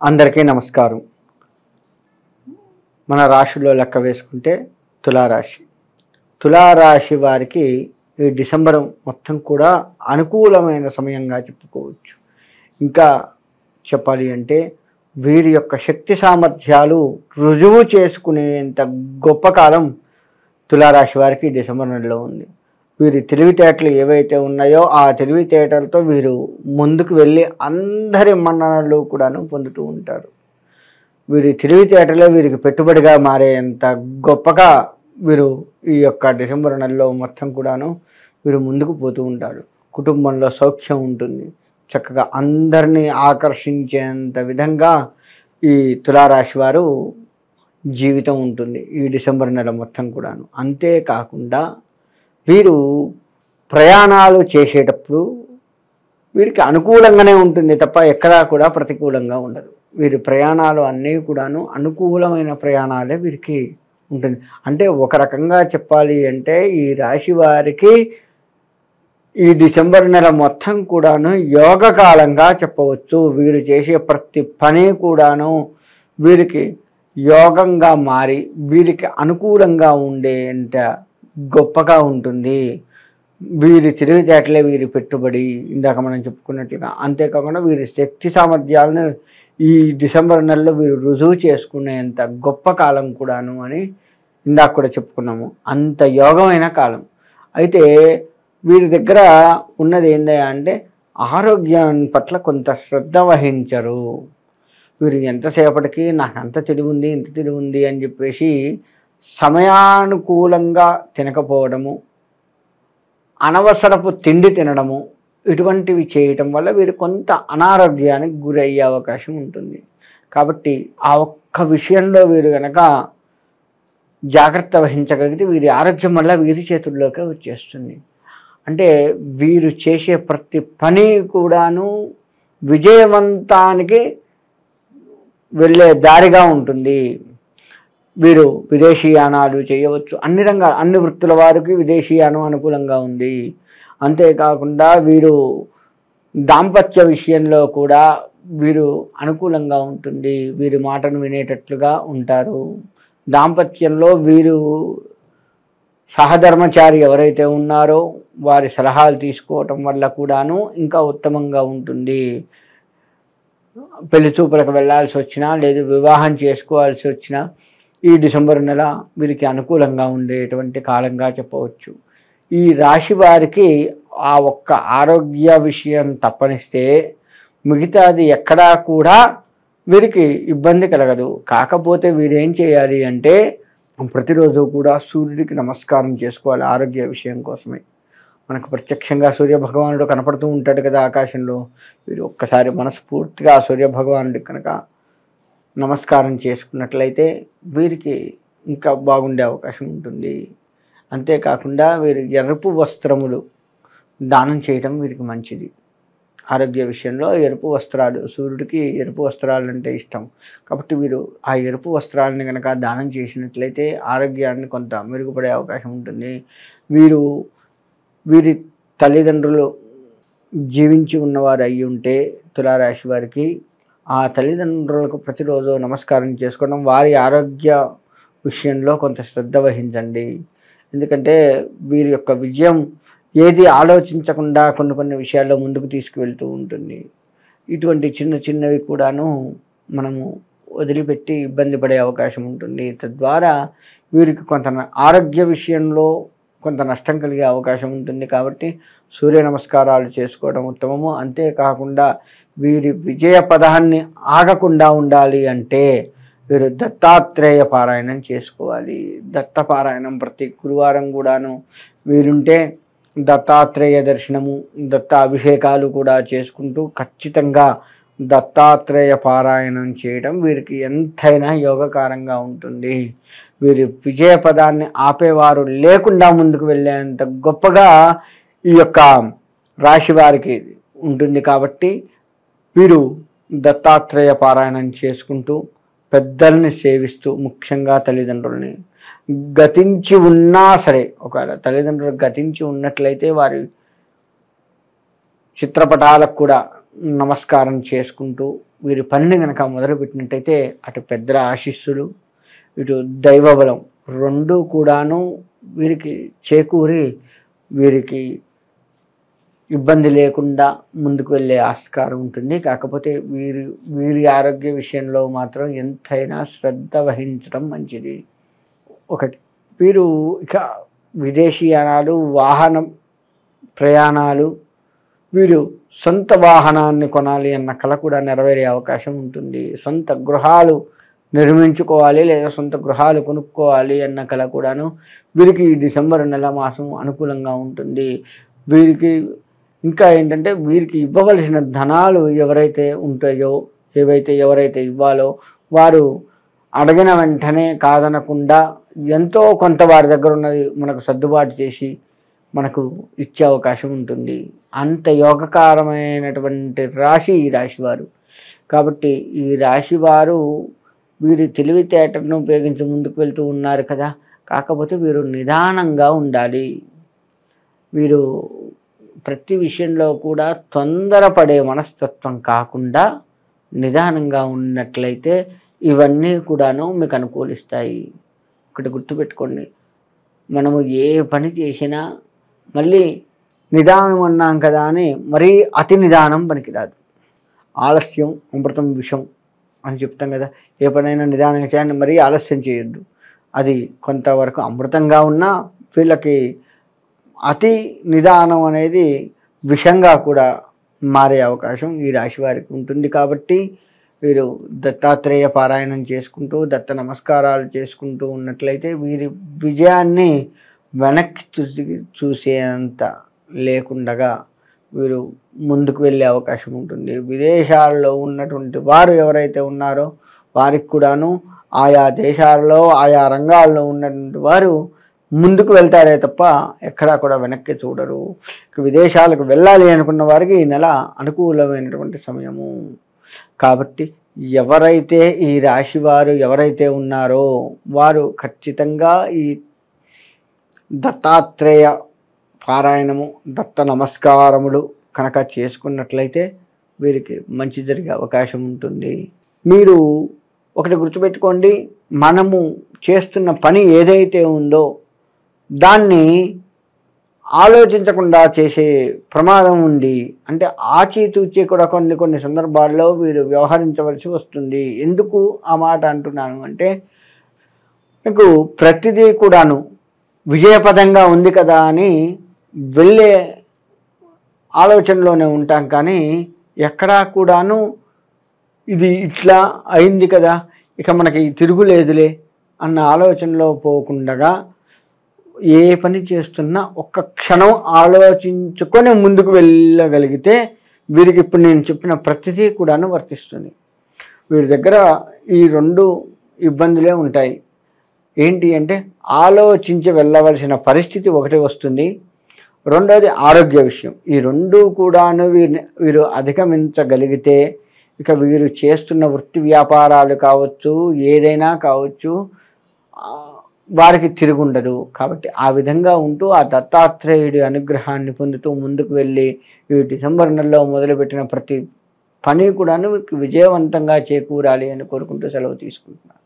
అందరికీ నమస్కారం. మన రాశిలో లెక్క వేసుకుంటే తులారాశి వారికి ఈ డిసెంబర్ మొత్తం కూడా అనుకూలమైన సమయంగా చెప్పుకోవచ్చు. ఇంకా చెప్పాలి అంటే వీరి యొక్క శక్తి సామర్థ్యాలు రుజువు చేసుకునేంత గొప్ప కాలం తులారాశి వారికి డిసెంబర్ నెలలో ఉంది. వీరి తెలివితేటలు ఏవైతే ఉన్నాయో ఆ తెలివితేటలతో వీరు ముందుకు వెళ్ళి అందరి మన్ననలు కూడాను పొందుతూ ఉంటారు. వీరి తెలివితేటలే వీరికి పెట్టుబడిగా మారేంత గొప్పగా వీరు ఈ యొక్క డిసెంబర్ నెలలో మొత్తం కూడాను వీరు ముందుకు పోతూ ఉంటారు. కుటుంబంలో సౌఖ్యం ఉంటుంది. చక్కగా అందరినీ ఆకర్షించేంత విధంగా ఈ తులారాశి వారు జీవితం ఉంటుంది ఈ డిసెంబర్ నెల మొత్తం కూడాను. అంతేకాకుండా వీరు ప్రయాణాలు చేసేటప్పుడు వీరికి అనుకూలంగానే ఉంటుంది తప్ప ఎక్కడా కూడా ప్రతికూలంగా ఉండదు. వీరి ప్రయాణాలు అన్నీ కూడాను అనుకూలమైన ప్రయాణాలే వీరికి ఉంటుంది. అంటే ఒక రకంగా చెప్పాలి అంటే ఈ రాశి వారికి ఈ డిసెంబర్ నెల మొత్తం కూడాను యోగకాలంగా చెప్పవచ్చు. వీరు చేసే ప్రతి పని కూడాను వీరికి యోగంగా మారి వీరికి అనుకూలంగా ఉండేంత గొప్పగా ఉంటుంది. వీరి తెలివితేటలే వీరి పెట్టుబడి, ఇందాక మనం చెప్పుకున్నట్లుగా. అంతేకాకుండా వీరి శక్తి సామర్థ్యాలను ఈ డిసెంబర్ నెలలో వీరు రుజువు చేసుకునేంత గొప్ప కాలం కూడాను అని ఇందాక కూడా చెప్పుకున్నాము. అంత యోగమైన కాలం. అయితే వీరి దగ్గర ఉన్నది ఏందా అంటే ఆరోగ్యం పట్ల కొంత శ్రద్ధ వహించరు. వీరు ఎంతసేపటికి నాకు అంత తెలివి ఉంది ఇంత తెలివి ఉంది అని చెప్పేసి సమయానుకూలంగా తినకపోవడము, అనవసరపు తిండి తినడము, ఇటువంటివి చేయటం వల్ల వీరు కొంత అనారోగ్యానికి గురయ్యే అవకాశం ఉంటుంది. కాబట్టి ఆ ఒక్క విషయంలో వీరు కనుక జాగ్రత్త వహించగలిగితే వీరి ఆరోగ్యం వల్ల వీరి చేతుల్లోకే వచ్చేస్తుంది. అంటే వీరు చేసే ప్రతి పని కూడాను విజయవంతానికి వెళ్ళే దారిగా ఉంటుంది. వీరు విదేశీయానాలు చేయవచ్చు. అన్ని వృత్తుల వారికి విదేశీయానం అనుకూలంగా ఉంది. అంతేకాకుండా వీరు దాంపత్య విషయంలో కూడా వీరు అనుకూలంగా ఉంటుంది. వీరి మాటను వినేటట్లుగా ఉంటారు. దాంపత్యంలో వీరు సహధర్మచారి ఎవరైతే ఉన్నారో వారి సలహాలు తీసుకోవటం వల్ల కూడాను ఇంకా ఉత్తమంగా ఉంటుంది. పెళ్లి చూపులకు వెళ్ళాల్సి వచ్చినా లేదు వివాహం చేసుకోవాల్సి వచ్చినా ఈ డిసెంబర్ నెల వీరికి అనుకూలంగా ఉండేటువంటి కాలంగా చెప్పవచ్చు. ఈ రాశి వారికి ఆ ఒక్క ఆరోగ్య విషయం తప్పనిస్తే మిగతాది ఎక్కడా కూడా వీరికి ఇబ్బంది కలగదు. కాకపోతే వీరేం చేయాలి అంటే ప్రతిరోజు కూడా సూర్యుడికి నమస్కారం చేసుకోవాలి ఆరోగ్య విషయం కోసమే. మనకు ప్రత్యక్షంగా సూర్యభగవానుడు కనపడుతూ ఉంటాడు కదా ఆకాశంలో. వీరు ఒక్కసారి మనస్ఫూర్తిగా సూర్యభగవానుడికి కనుక నమస్కారం చేసుకున్నట్లయితే వీరికి ఇంకా బాగుండే అవకాశం ఉంటుంది. అంతేకాకుండా వీరు ఎరుపు వస్త్రములు దానం చేయడం వీరికి మంచిది. ఆరోగ్య విషయంలో ఎరుపు వస్త్రాలు, సూర్యుడికి ఎరుపు వస్త్రాలు అంటే ఇష్టం కాబట్టి వీరు ఆ ఎరుపు వస్త్రాలని కనుక దానం చేసినట్లయితే ఆరోగ్యాన్ని కొంత మెరుగుపడే అవకాశం ఉంటుంది. వీరి తల్లిదండ్రులు జీవించి ఉన్నవారు అయి ఉంటే తులారాశి వారికి ఆ తల్లిదండ్రులకు ప్రతిరోజు నమస్కారం చేసుకోవడం, వారి ఆరోగ్య విషయంలో కొంత శ్రద్ధ వహించండి. ఎందుకంటే వీరి యొక్క విజయం ఏది ఆలోచించకుండా కొన్ని విషయాల్లో ముందుకు తీసుకువెళ్తూ ఉంటుంది. ఇటువంటి చిన్నవి కూడాను మనము వదిలిపెట్టి ఇబ్బంది పడే అవకాశం ఉంటుంది. తద్వారా వీరికి కొంత ఆరోగ్య విషయంలో కొంత నష్టం కలిగే అవకాశం ఉంటుంది. కాబట్టి సూర్య నమస్కారాలు చేసుకోవడం ఉత్తమము. అంతేకాకుండా వీరి విజయ పదాన్ని ఆగకుండా ఉండాలి అంటే వీరు దత్తాత్రేయ పారాయణం చేసుకోవాలి. దత్త పారాయణం ప్రతి గురువారం కూడాను వీరుంటే దత్తాత్రేయ దర్శనము, దత్త అభిషేకాలు కూడా చేసుకుంటూ ఖచ్చితంగా దత్తాత్రేయ పారాయణం చేయడం వీరికి ఎంతైనా యోగకారంగా ఉంటుంది. వీరి విజయ పదాన్ని ఆపేవారు లేకుండా ముందుకు వెళ్ళేంత గొప్పగా ఈ యొక్క రాశి వారికి ఉంటుంది. కాబట్టి వీరు దత్తాత్రేయ పారాయణం చేసుకుంటూ పెద్దల్ని సేవిస్తూ, ముఖ్యంగా తల్లిదండ్రుల్ని గతించి ఉన్నా సరే, ఒకవేళ తల్లిదండ్రులు గతించి ఉన్నట్లయితే వారి చిత్రపటాలకు కూడా నమస్కారం చేసుకుంటూ వీరి పనిని కనుక మొదలుపెట్టినట్టయితే అటు పెద్దల ఆశీస్సులు, ఇటు దైవబలం రెండూ కూడాను వీరికి చేకూరి వీరికి ఇబ్బంది లేకుండా ముందుకు వెళ్ళే ఆస్కారం ఉంటుంది. కాకపోతే వీరి ఆరోగ్య విషయంలో మాత్రం ఎంతైనా శ్రద్ధ వహించడం మంచిది. ఒకటి, వీరు ఇక విదేశీయానాలు, వాహనం ప్రయాణాలు, వీరు సొంత వాహనాన్ని కొనాలి అన్న కల కూడా నెరవేరే అవకాశం ఉంటుంది. సొంత గృహాలు నిర్మించుకోవాలి లేదా సొంత గృహాలు కొనుక్కోవాలి అన్న కల కూడాను వీరికి ఈ డిసెంబర్ నెల మాసం అనుకూలంగా ఉంటుంది. వీరికి ఇంకా ఏంటంటే వీరికి ఇవ్వవలసిన ధనాలు ఎవరైతే ఉంటాయో, ఎవరైతే ఇవ్వాలో వారు అడిగిన వెంటనే కాదనకుండా ఎంతో కొంత వారి దగ్గర ఉన్నది మనకు సర్దుబాటు చేసి మనకు ఇచ్చే అవకాశం ఉంటుంది. అంత యోగకారమైనటువంటి రాశి ఈ రాశివారు. కాబట్టి ఈ రాశివారు వీరి తెలివితేటలను ఉపయోగించి ముందుకు వెళ్తూ ఉన్నారు కదా. కాకపోతే వీరు నిదానంగా ఉండాలి. వీరు ప్రతి విషయంలో కూడా తొందరపడే మనస్తత్వం కాకుండా నిదానంగా ఉన్నట్లయితే ఇవన్నీ కూడాను మీకు అనుకూలిస్తాయి. ఒకటి గుర్తుపెట్టుకోండి, మనము ఏ పని చేసినా మళ్ళీ నిదానం అన్నాం కదా అని మరీ అతి నిదానం పనికిరాదు. ఆలస్యం అమృతం విషం అని చెప్తాం కదా. ఏ పనైనా నిదానంగా చేయాలని మరీ ఆలస్యం చేయొద్దు. అది కొంతవరకు అమృతంగా ఉన్నా వీళ్ళకి అతి నిదానం అనేది విషంగా కూడా మారే అవకాశం ఈ రాశి వారికి ఉంటుంది. కాబట్టి వీరు దత్తాత్రేయ పారాయణం చేసుకుంటూ దత్త నమస్కారాలు చేసుకుంటూ ఉన్నట్లయితే వీరి విజయాన్ని వెనక్కి చూసేంత లేకుండగా వీరు ముందుకు వెళ్ళే అవకాశం ఉంటుంది. విదేశాల్లో ఉన్నటువంటి వారు ఎవరైతే ఉన్నారో వారికి కూడాను ఆయా దేశాల్లో ఆయా రంగాల్లో ఉన్నటువంటి వారు ముందుకు వెళ్తారే తప్ప ఎక్కడా కూడా వెనక్కి చూడరు. విదేశాలకు వెళ్ళాలి అనుకున్న వారికి ఈ నెల అనుకూలమైనటువంటి సమయము. కాబట్టి ఎవరైతే ఈ రాశి వారు ఎవరైతే ఉన్నారో వారు ఖచ్చితంగా ఈ దత్తాత్రేయ పారాయణము, దత్త నమస్కారములు కనుక చేసుకున్నట్లయితే వీరికి మంచి జరిగే అవకాశం ఉంటుంది. మీరు ఒకటి గుర్తుపెట్టుకోండి, మనము చేస్తున్న పని ఏదైతే ఉందో దాన్ని ఆలోచించకుండా చేసే ప్రమాదం ఉంది. అంటే ఆచితూచి కూడా కొన్ని సందర్భాల్లో వీరు వ్యవహరించవలసి వస్తుంది. ఎందుకు ఆ మాట అంటున్నాను అంటే, మీకు ప్రతిదీ కూడాను విజయపదంగా ఉంది కదా అని వెళ్ళే ఆలోచనలోనే ఉంటాం. కానీ ఎక్కడా కూడాను ఇది ఇట్లా అయింది కదా, ఇక మనకి తిరుగులేదులే అన్న ఆలోచనలో పోకుండా ఏ పని చేస్తున్నా ఒక్క క్షణం ఆలోచించుకొని ముందుకు వెళ్ళగలిగితే వీరికి ఇప్పుడు నేను చెప్పిన ప్రతిదీ కూడాను వర్తిస్తుంది. వీరి దగ్గర ఈ రెండు ఇబ్బందులే ఉంటాయి. ఏంటి అంటే ఆలోచించి వెళ్ళవలసిన పరిస్థితి ఒకటి వస్తుంది, రెండోది ఆరోగ్య విషయం. ఈ రెండు కూడాను వీరు అధిగమించగలిగితే ఇక వీరు చేస్తున్న వృత్తి వ్యాపారాలు కావచ్చు, ఏదైనా కావచ్చు, వారికి తిరుగుండదు. కాబట్టి ఆ విధంగా ఉంటూ ఆ దత్తాత్రేయుడి అనుగ్రహాన్ని పొందుతూ ముందుకు వెళ్ళి ఈ డిసెంబర్ నెలలో మొదలుపెట్టిన ప్రతి పని కూడాను విజయవంతంగా చేకూరాలి అని కోరుకుంటూ సెలవు తీసుకుంటున్నాను.